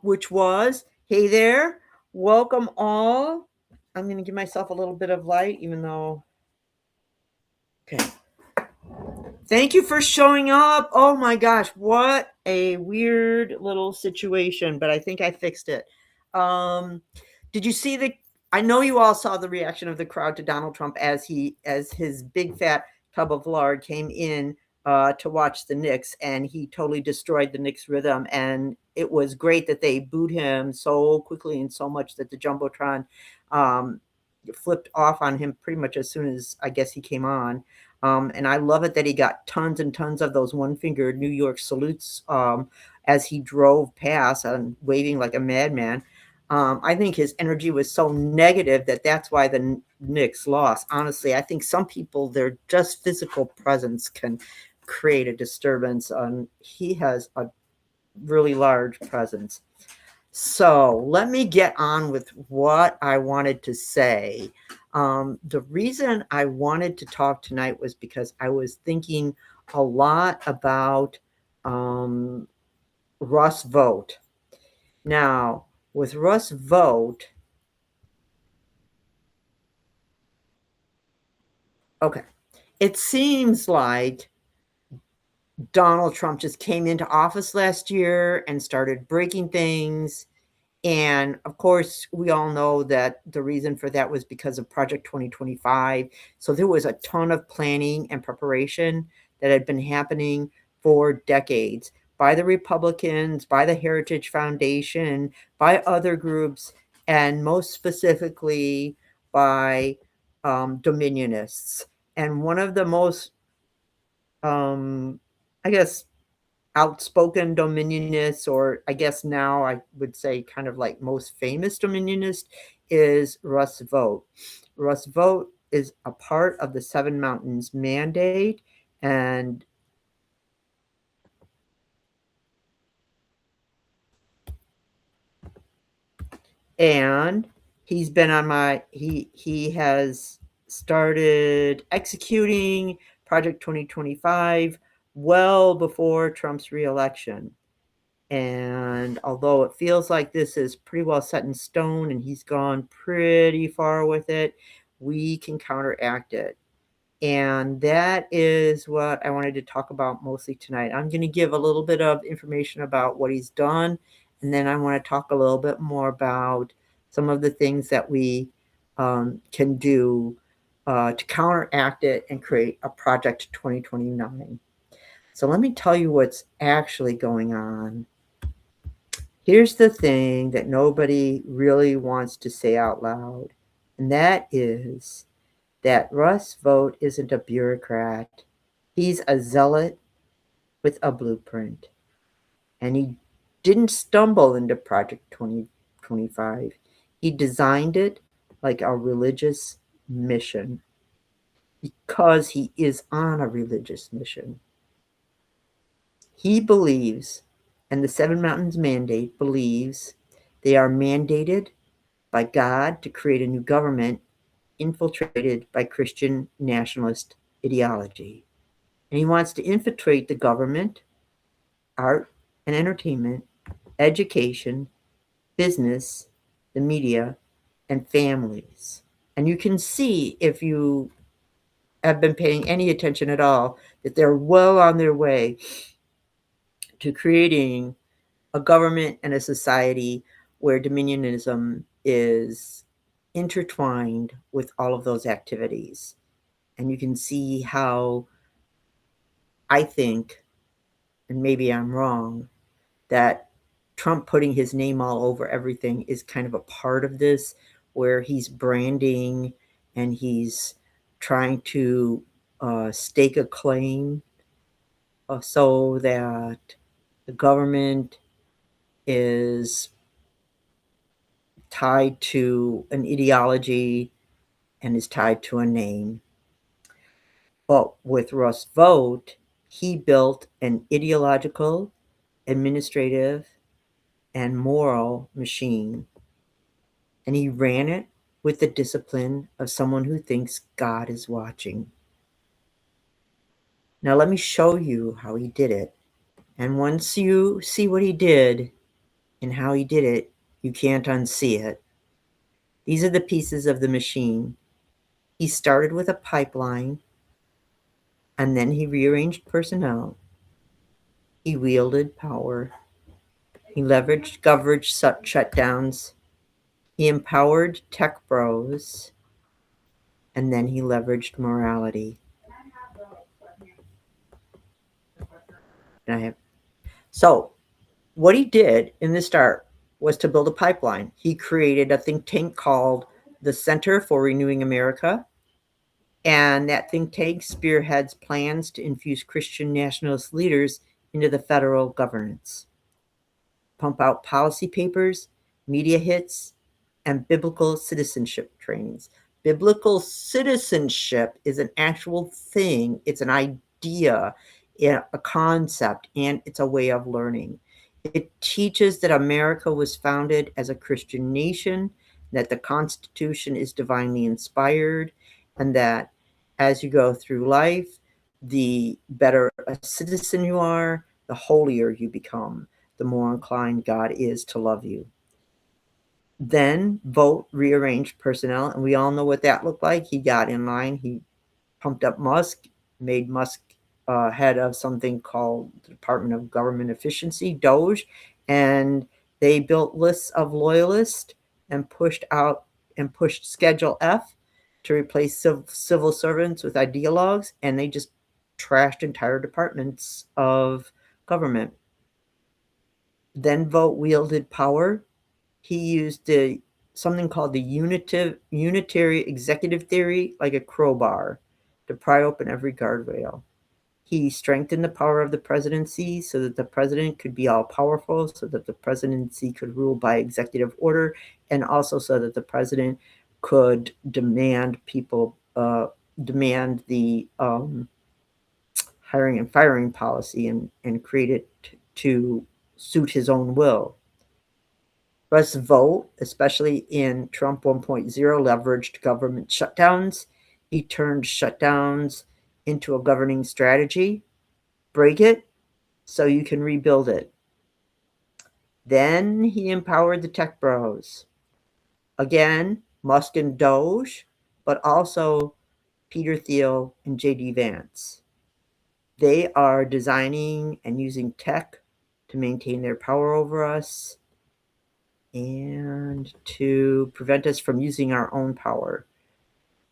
which was, hey there, welcome all. I'm going to give myself a little bit of light, even though, okay. Thank you for showing up. Oh my gosh, what a weird little situation, but I think I fixed it. Um, did you see the? I know you all saw the reaction of the crowd to Donald Trump as his big fat tub of lard came in to watch the Knicks, and he totally destroyed the Knicks rhythm. And it was great that they booed him so quickly and so much that the jumbotron um, flipped off on him pretty much as soon as I guess he came on. And I love it that he got tons and tons of those one-fingered New York salutes as he drove past and waving like a madman. I think his energy was so negative that that's why the Knicks lost. Honestly, I think some people, their just physical presence can create a disturbance. He has a really large presence. So let me get on with what I wanted to say. The reason I wanted to talk tonight was because I was thinking a lot about Russ Vought. Now, with Russ Vought, okay, it seems like Donald Trump just came into office last year and started breaking things. And of course, we all know that the reason for that was because of Project 2025. So there was a ton of planning and preparation that had been happening for decades by the Republicans, by the Heritage Foundation, by other groups, and most specifically by Dominionists. And one of the most, I guess, outspoken dominionist, or I guess now I would say kind of like most famous dominionist, is Russ Vought. Russ Vought is a part of the Seven Mountains Mandate, and and he's been on my he has started executing Project 2025 well before Trump's reelection. And although it feels like this is pretty well set in stone and he's gone pretty far with it, we can counteract it. And that is what I wanted to talk about mostly tonight. I'm going to give a little bit of information about what he's done, and then I want to talk a little bit more about some of the things that we can do to counteract it and create a Project 2029. So let me tell you what's actually going on. Here's the thing that nobody really wants to say out loud, and that is that Russ Vought isn't a bureaucrat. He's a zealot with a blueprint. And he didn't stumble into Project 2025. He designed it like a religious mission because he is on a religious mission. He believes, and the Seven Mountains Mandate believes, they are mandated by God to create a new government infiltrated by Christian nationalist ideology. And he wants to infiltrate the government, art and entertainment, education, business, the media, and families. And you can see, if you have been paying any attention at all, that they're well on their way to creating a government and a society where dominionism is intertwined with all of those activities. And you can see how I think, and maybe I'm wrong, that Trump putting his name all over everything is kind of a part of this, where he's branding and he's trying to stake a claim so that the government is tied to an ideology and is tied to a name. But with Russ Vought, he built an ideological, administrative, and moral machine. And he ran it with the discipline of someone who thinks God is watching. Now, let me show you how he did it. And once you see what he did, And how he did it, you can't unsee it. These are the pieces of the machine. He started with a pipeline, and then he rearranged personnel. He wielded power. He leveraged coverage shutdowns. He empowered tech bros. And then he leveraged morality. So what he did in the start was to build a pipeline. He created a think tank called the Center for Renewing America. And that think tank spearheads plans to infuse Christian nationalist leaders into the federal governance, pump out policy papers, media hits, and biblical citizenship trainings. Biblical citizenship is an actual thing, it's an idea, a concept, and it's a way of learning. It teaches that America was founded as a Christian nation, that the Constitution is divinely inspired, and that as you go through life, the better a citizen you are, the holier you become, the more inclined God is to love you. Then Vought rearranged personnel, and we all know what that looked like. He got in line, he pumped up Musk, made Musk head of something called the Department of Government Efficiency, DOGE, and they built lists of loyalists and pushed Schedule F to replace civil servants with ideologues, and they just trashed entire departments of government. Then Vought wielded power. He used something called the unitary executive theory, like a crowbar, to pry open every guardrail. He strengthened the power of the presidency so that the president could be all powerful, so that the presidency could rule by executive order, and also so that the president could demand the hiring and firing policy and create it to suit his own will. Russ Vought, especially in Trump 1.0, leveraged government shutdowns. He turned shutdowns into a governing strategy. Break it so you can rebuild it. Then he empowered the tech bros. Again, Musk and Doge, but also Peter Thiel and JD Vance. They are designing and using tech to maintain their power over us and to prevent us from using our own power.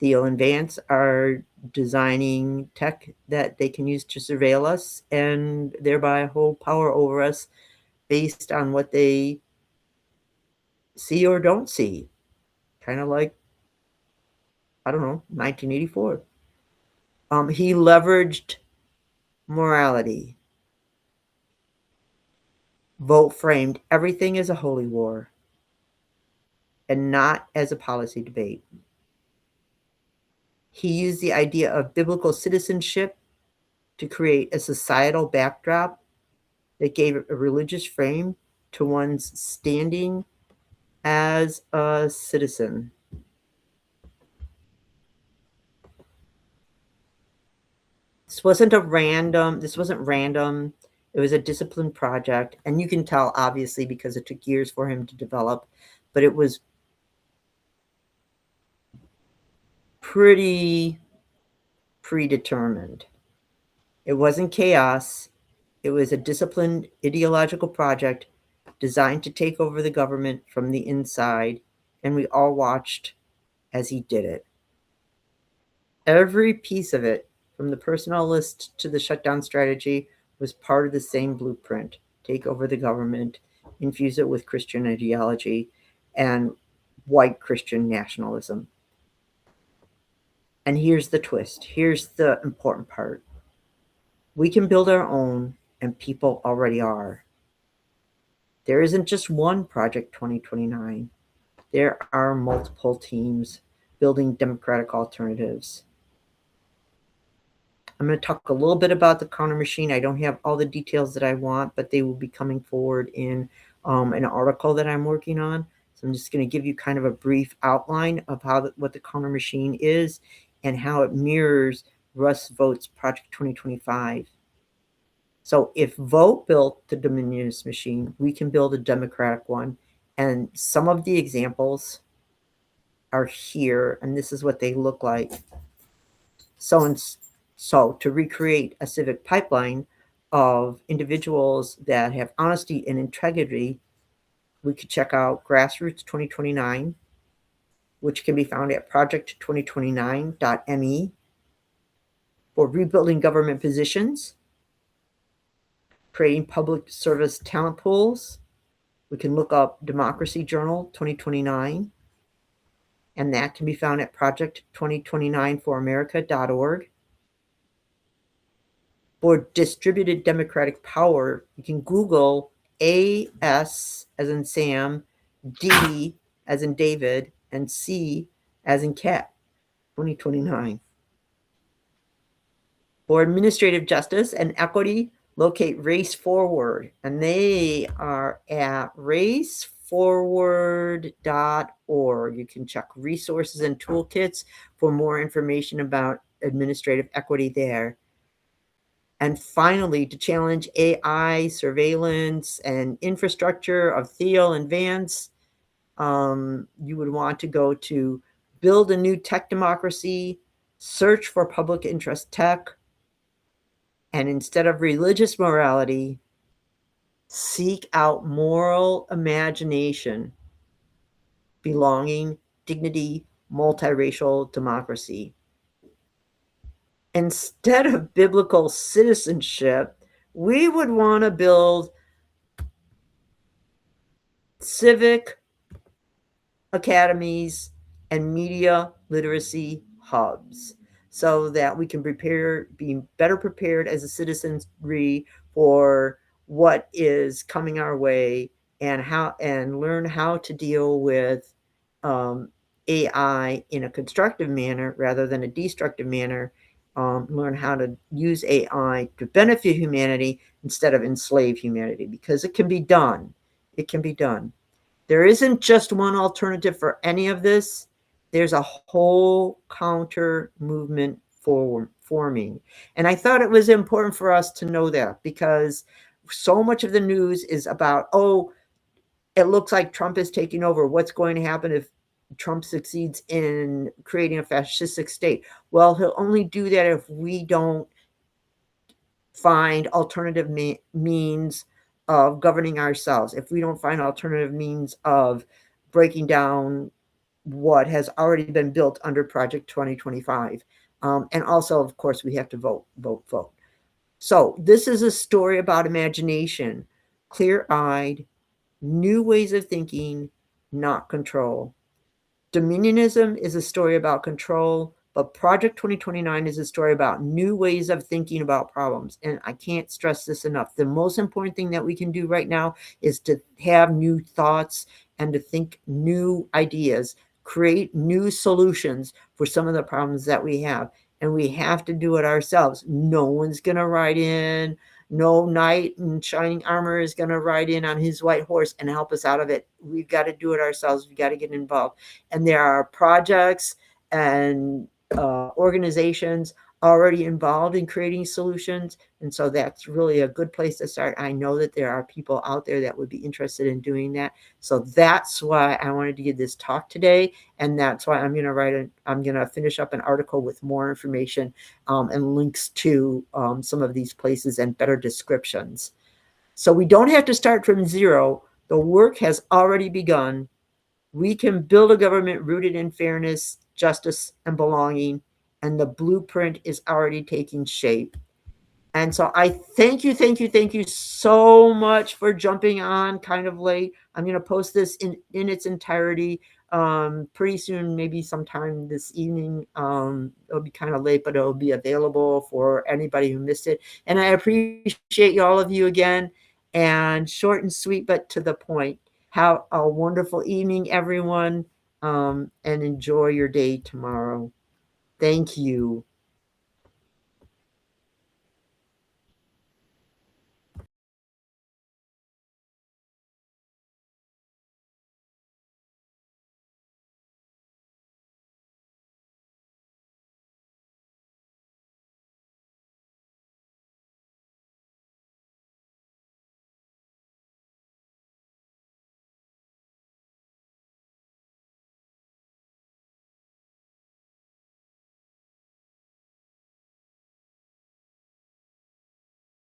Thiel and Vance are designing tech that they can use to surveil us and thereby hold power over us based on what they see or don't see. Kind of like, I don't know, 1984. He leveraged morality. Vought framed everything as a holy war and not as a policy debate. He used the idea of biblical citizenship to create a societal backdrop that gave a religious frame to one's standing as a citizen. This wasn't random. It was a disciplined project, and you can tell obviously because it took years for him to develop, but it was pretty predetermined. It wasn't chaos. It was a disciplined ideological project designed to take over the government from the inside, and we all watched as he did it. Every piece of it, from the personnel list to the shutdown strategy, was part of the same blueprint. Take over the government, infuse it with Christian ideology and white Christian nationalism. And here's the twist. Here's the important part. We can build our own, and people already are. There isn't just one Project 2029. There are multiple teams building democratic alternatives. I'm going to talk a little bit about the counter machine. I don't have all the details that I want, but they will be coming forward in an article that I'm working on. So I'm just going to give you kind of a brief outline of what the counter machine is and how it mirrors Russ Vought's Project 2025. So if Vought built the Dominionist machine, we can build a democratic one. And some of the examples are here, and this is what they look like. So to recreate a civic pipeline of individuals that have honesty and integrity, we could check out Grassroots 2029, which can be found at project2029.me. For rebuilding government positions, creating public service talent pools, we can look up Democracy Journal 2029, and that can be found at project2029foramerica.org. For distributed democratic power, you can Google AS as in Sam, D as in David, and C as in cat, 2029. For administrative justice and equity, locate Race Forward, and they are at raceforward.org. You can check resources and toolkits for more information about administrative equity there. And finally, to challenge AI surveillance and infrastructure of Thiel and Vance, you would want to go to Build a New Tech Democracy, search for public interest tech, and instead of religious morality, seek out moral imagination, belonging, dignity, multiracial democracy. Instead of biblical citizenship, we would want to build civic academies and media literacy hubs so that we can be better prepared as a citizenry for what is coming our way and learn how to deal with AI in a constructive manner rather than a destructive manner. Learn how to use AI to benefit humanity instead of enslave humanity, because it can be done. It can be done. There isn't just one alternative for any of this. There's a whole counter movement forming. And I thought it was important for us to know that, because so much of the news is about, oh, it looks like Trump is taking over. What's going to happen if Trump succeeds in creating a fascistic state? Well, he'll only do that if we don't find alternative means of governing ourselves, if we don't find alternative means of breaking down what has already been built under Project 2025. And also, of course, we have to vote. So this is a story about imagination, clear-eyed, new ways of thinking, not control. Dominionism is a story about control, but Project 2029 is a story about new ways of thinking about problems. And I can't stress this enough. The most important thing that we can do right now is to have new thoughts and to think new ideas, create new solutions for some of the problems that we have. And we have to do it ourselves. No one's going to ride in. No knight in shining armor is going to ride in on his white horse and help us out of it. We've got to do it ourselves. We've got to get involved. And there are projects and organizations already involved in creating solutions. And so that's really a good place to start. I know that there are people out there that would be interested in doing that. So that's why I wanted to give this talk today. And that's why I'm going to finish up an article with more information and links to some of these places and better descriptions. So we don't have to start from zero. The work has already begun. We can build a government rooted in fairness, justice, and belonging, and the blueprint is already taking shape. And so I thank you so much for jumping on kind of late. I'm going to post this in its entirety pretty soon, maybe sometime this evening. It'll be kind of late, but it'll be available for anybody who missed it. And I appreciate all of you again, and short and sweet, but to the point. Have a wonderful evening, everyone, and enjoy your day tomorrow. Thank you.